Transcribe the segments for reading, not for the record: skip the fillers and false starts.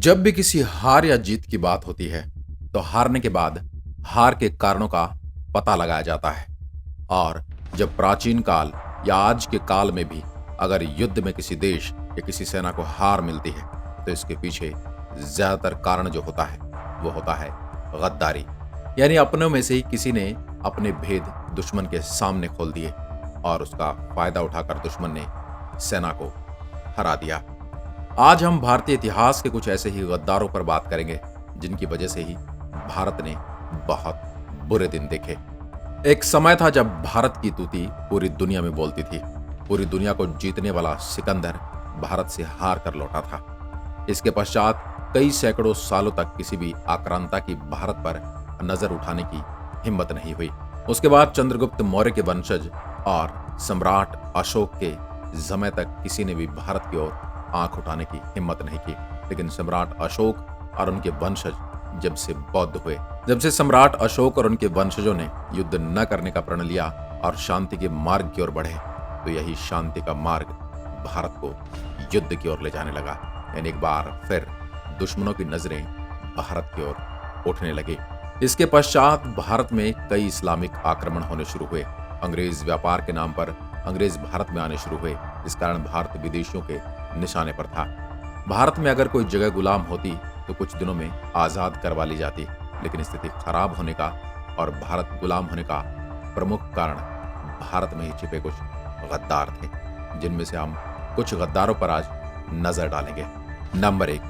जब भी किसी हार या जीत की बात होती है तो हारने के बाद हार के कारणों का पता लगाया जाता है। और जब प्राचीन काल या आज के काल में भी अगर युद्ध में किसी देश या किसी सेना को हार मिलती है तो इसके पीछे ज्यादातर कारण जो होता है वो होता है गद्दारी। यानी अपनों में से ही किसी ने अपने भेद दुश्मन के सामने खोल दिए और उसका फायदा उठाकर दुश्मन ने सेना को हरा दिया। आज हम भारतीय इतिहास के कुछ ऐसे ही गद्दारों पर बात करेंगे जिनकी वजह से ही भारत ने बहुत बुरे दिन देखे। एक समय था जब भारत की तूती पूरी दुनिया में बोलती थी। पूरी दुनिया को जीतने वाला सिकंदर भारत से हार कर लौटा था। इसके पश्चात कई सैकड़ों सालों तक किसी भी आक्रांता की भारत पर नजर उठाने की हिम्मत नहीं हुई। उसके बाद चंद्रगुप्त मौर्य के वंशज और सम्राट अशोक के समय तक किसी ने भी भारत की ओर आंख उठाने की हिम्मत नहीं की। लेकिन सम्राट अशोक और उनके वंशज जब से बौद्ध हुए, जब से सम्राट अशोक और उनके वंशजों ने युद्ध न करने का प्रण लिया और शांति के मार्ग की ओर बढ़े, तो यही शांति का मार्ग भारत को युद्ध की ओर ले जाने लगा। यानी एक बार फिर दुश्मनों की नजरें भारत की ओर उठने लगी। इसके पश्चात भारत में कई इस्लामिक आक्रमण होने शुरू हुए। अंग्रेज व्यापार के नाम पर अंग्रेज भारत में आने शुरू हुए। इस कारण भारत विदेशियों के निशाने पर था। भारत में अगर कोई जगह गुलाम होती तो कुछ दिनों में आजाद करवा ली जाती। लेकिन स्थिति खराब होने का और भारत गुलाम होने का प्रमुख कारण भारत में ही छिपे कुछ गद्दार थे, जिनमें से हम कुछ गद्दारों पर आज नजर डालेंगे। नंबर 1,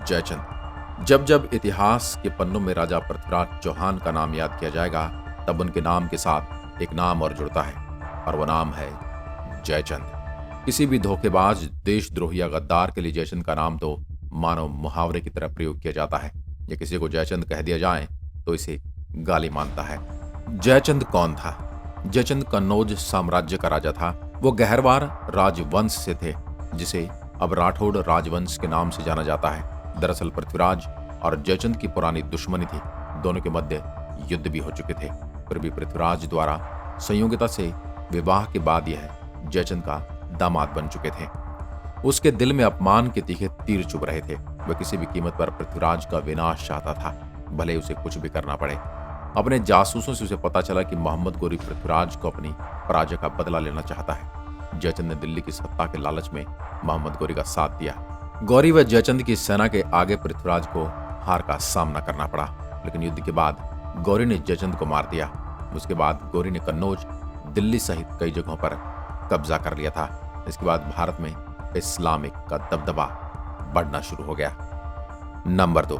जयचंद। जब जब इतिहास के पन्नों में राजा पृथ्वीराज चौहान का नाम याद किया जाएगा तब उनके नाम के साथ एक नाम और जुड़ता है और वह नाम है जयचंद। किसी भी धोखेबाज, देशद्रोही या गद्दार के लिए जयचंद का नाम तो मानो मुहावरे की तरह प्रयोग किया जाता है। या किसी को जयचंद कह दिया जाए तो इसे गाली मानता है। जयचंद कौन था? जयचंद कन्नौज साम्राज्य का राजा था। वो गहरवार राजवंश से थे, जिसे अब राठौड़ राजवंश के नाम से जाना जाता है। दरअसल पृथ्वीराज और जयचंद की पुरानी दुश्मनी थी। दोनों के मध्य युद्ध भी हो चुके थे। फिर भी पृथ्वीराज द्वारा संयोगिता से विवाह के बाद यह जयचंद का दामाद बन चुके थे। उसके दिल में अपमान के तीखे तीर चुभ रहे थे। वह किसी भी कीमत पर पृथ्वीराज का विनाश चाहता था, भले उसे कुछ भी करना पड़े। अपने जासूसों से उसे पता चला कि मोहम्मद गोरी पृथ्वीराज को अपनी पराजय का बदला लेना चाहता है। जयचंद ने दिल्ली की सत्ता के लालच में मोहम्मद गोरी का साथ दिया। गौरी व जयचंद की सेना के आगे पृथ्वीराज को हार का सामना करना पड़ा। लेकिन युद्ध के बाद गौरी ने जयचंद को मार दिया। उसके बाद गौरी ने कन्नौज, दिल्ली सहित कई जगहों पर कब्जा कर लिया था। इसके बाद भारत में इस्लामिक का दबदबा बढ़ना शुरू हो गया। नंबर 2,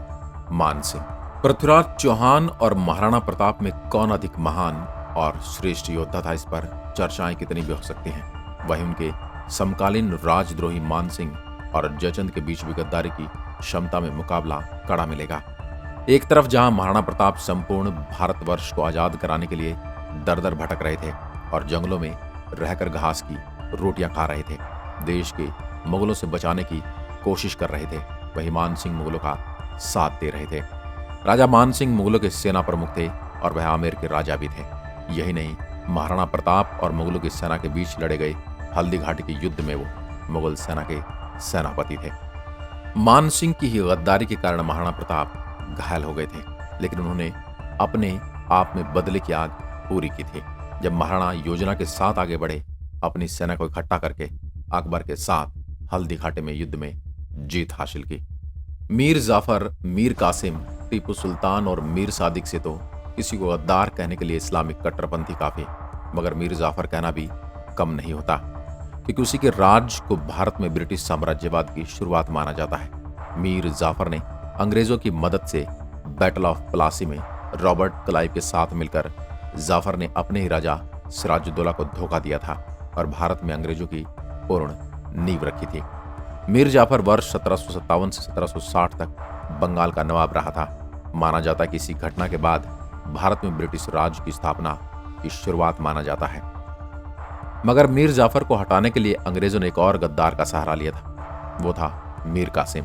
मानसिंह। पृथ्वीराज चौहान और महाराणा प्रताप में कौन अधिक महान और श्रेष्ठ योद्धा था, इस पर चर्चाएं कितनी भी हो सकती हैं। वहीं उनके समकालीन राजद्रोही मानसिंह और जयचंद के बीच भी गद्दारी की क्षमता में मुकाबला कड़ा मिलेगा। एक तरफ जहां महाराणा प्रताप संपूर्ण भारतवर्ष को आजाद कराने के लिए दर दर भटक रहे थे और जंगलों में रहकर घास की रोटियां खा रहे थे, देश के मुगलों से बचाने की कोशिश कर रहे थे, वहीं मानसिंह मुगलों का साथ दे रहे थे। राजा मानसिंह मुगलों के सेना प्रमुख थे और वह आमेर के राजा भी थे। यही नहीं, महाराणा प्रताप और मुगलों की सेना के बीच लड़े गए हल्दी घाटी के युद्ध में वो मुगल सेना के सेनापति थे। मानसिंह की ही गद्दारी के कारण महाराणा प्रताप घायल हो गए थे, लेकिन उन्होंने अपने आप में बदले की आग पूरी की थी। जब महाराणा योजना के साथ आगे बढ़े, अपनी सेना को इकट्ठा करके अकबर के साथ हल्दी घाटी में युद्ध में जीत हासिल की। मीर जाफर, मीर कासिम, टीपू सुल्तान और मीर सादिक से तो किसी को गद्दार कहने के लिए इस्लामिक कट्टरपंथी काफी, मगर मीर जाफर कहना भी कम नहीं होता, क्योंकि उसी के राज को भारत में ब्रिटिश साम्राज्यवाद की शुरुआत माना जाता है। मीर जाफर ने अंग्रेजों की मदद से बैटल ऑफ प्लासी में रॉबर्ट क्लाइव के साथ मिलकर जाफर ने अपने ही राजा सिराजुद्दौला को धोखा दिया था और भारत में अंग्रेजों की पूर्ण नींव रखी थी। मीर जाफर वर्ष 1757 से 1760 तक बंगाल का नवाब रहा था। माना जाता है कि इसी घटना के बाद भारत में ब्रिटिश राज की स्थापना की शुरुआत माना जाता है। मगर मीर जाफर को हटाने के लिए अंग्रेजों ने एक और गद्दार का सहारा लिया था, वो था मीर कासिम।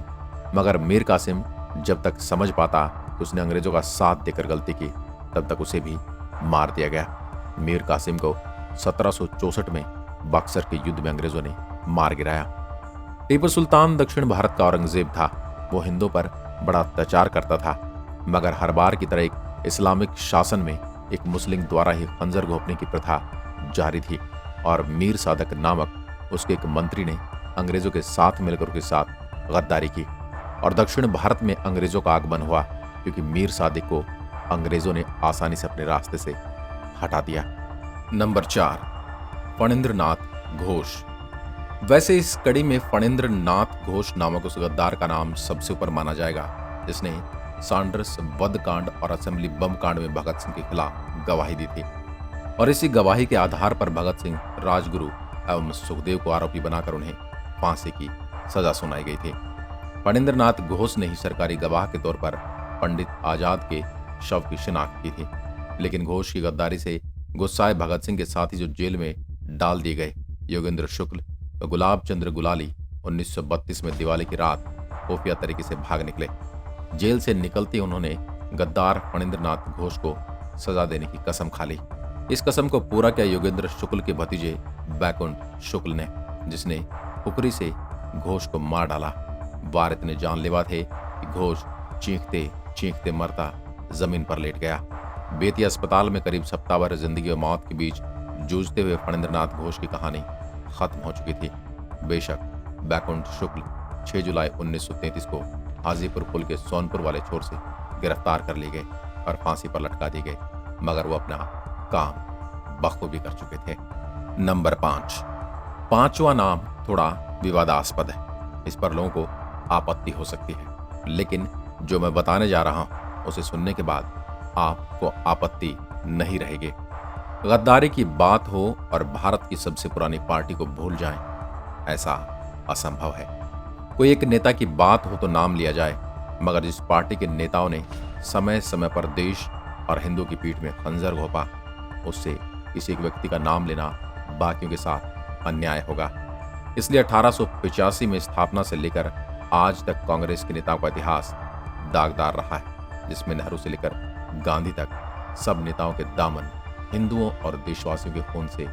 मगर मीर कासिम जब तक समझ पाता कि उसने अंग्रेजों का साथ देकर गलती की, तब तक उसे भी मार दिया गया। मीर कासिम को 1764 में बक्सर के युद्ध में अंग्रेजों ने मार गिराया। टीपू सुल्तान दक्षिण भारत का औरंगजेब था। वो हिंदुओं पर बड़ा अत्याचार करता था, मगर हर बार की तरह एक इस्लामिक शासन में एक मुस्लिम द्वारा ही खंजर घोंपने की प्रथा जारी थी और मीर सादक नामक उसके एक मंत्री ने अंग्रेजों के साथ मिलकर उसके साथ गद्दारी की और दक्षिण भारत में अंग्रेजों का आगमन हुआ, क्योंकि मीर सादिक को अंग्रेजों ने आसानी से अपने रास्ते से हटा दिया। नंबर 4, फणींद्रनाथ घोष। वैसे इस कड़ी में फणींद्रनाथ घोष नामक उस गद्दार का नाम सबसे ऊपर माना जाएगा, जिसने सैंडर्स वध कांड और असेंबली बम कांड में भगत सिंह के खिलाफ गवाही दी थी और इसी गवाही के आधार पर भगत सिंह, राजगुरु एवं सुखदेव को आरोपी बनाकर उन्हें फांसी की सजा सुनाई गई थी। फणींद्रनाथ घोष ने ही सरकारी गवाह के तौर पर पंडित आजाद के शव की शिनाख्त की थी, लेकिन घोष की गद्दारी से गुस्साए भगत सिंह के साथ ही जो जेल में डाल दिए गए योगेंद्र शुक्ल और गुलाब चंद्र गुलाली 1932 में दिवाली की रात खुफिया तरीके से भाग निकले। जेल से निकलते उन्होंने गद्दार फणींद्रनाथ घोष को सजा देने की कसम खा ली। इस कसम को पूरा किया योगेंद्र शुक्ल के भतीजे बैकुंठ शुक्ल ने, जिसने कुकरी से घोष को मार डाला। वार इतने जानलेवा थे कि घोष चीखते चीखते मरता जमीन पर लेट गया। बेतिया अस्पताल में करीब सप्ताह भर जिंदगी और मौत के बीच जूझते हुए फणींद्रनाथ घोष की कहानी खत्म हो चुकी थी। बेशक बैकुंठ शुक्ल 6 जुलाई 1933 को हाजीपुर पुल के सोनपुर वाले छोर से गिरफ्तार कर लिए गए और फांसी पर लटका दिए गए, मगर वो अपना काम बखूबी कर चुके थे। नंबर 5, पांचवा नाम थोड़ा विवादास्पद है, इस पर लोगों को आपत्ति हो सकती है, लेकिन जो मैं बताने जा रहा हूं उसे सुनने के बाद आपको आपत्ति नहीं रहेगी। गद्दारी की बात हो और भारत की सबसे पुरानी पार्टी को भूल जाएं, ऐसा असंभव है। कोई एक नेता की बात हो तो नाम लिया जाए, मगर जिस पार्टी के नेताओं ने समय समय पर देश और हिंदुओं की पीठ में खंजर घोंपा, उससे किसी एक व्यक्ति का नाम लेना बाकियों के साथ अन्याय होगा। इसलिए 1885 में स्थापना से लेकर आज तक कांग्रेस के नेताओं का इतिहास दागदार रहा है, जिसमें नेहरू से लेकर गांधी तक सब नेताओं के दामन हिंदुओं और देशवासियों के खून से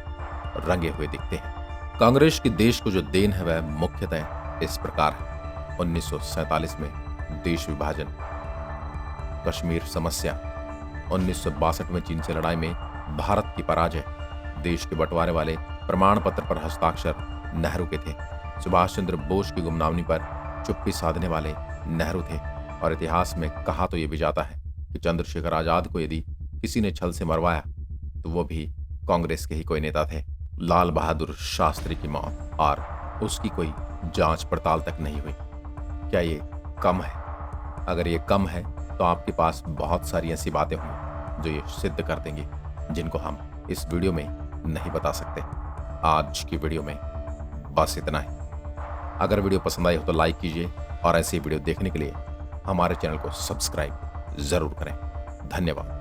रंगे हुए दिखते हैं। कांग्रेस की देश को जो देन है वह मुख्यतः इस प्रकार है। 1947 में देश विभाजन, कश्मीर समस्या, 1962 में चीन से लड़ाई में भारत की पराजय, देश के बंटवारे वाले प्रमाण पत्र पर हस्ताक्षर नेहरू के थे, सुभाष चंद्र बोस की गुमनामी पर चुप्पी साधने वाले नेहरू थे, और इतिहास में कहा तो ये भी जाता है कि चंद्रशेखर आजाद को यदि किसी ने छल से मरवाया तो वो भी कांग्रेस के ही कोई नेता थे। लाल बहादुर शास्त्री की मौत और उसकी कोई जांच पड़ताल तक नहीं हुई। क्या ये कम है? अगर ये कम है तो आपके पास बहुत सारी ऐसी बातें होंगी जो ये सिद्ध कर देंगी, जिनको हम इस वीडियो में नहीं बता सकते। आज की वीडियो में बस इतना ही। अगर वीडियो पसंद आई हो तो लाइक कीजिए और ऐसी वीडियो देखने के लिए हमारे चैनल को सब्सक्राइब जरूर करें। धन्यवाद।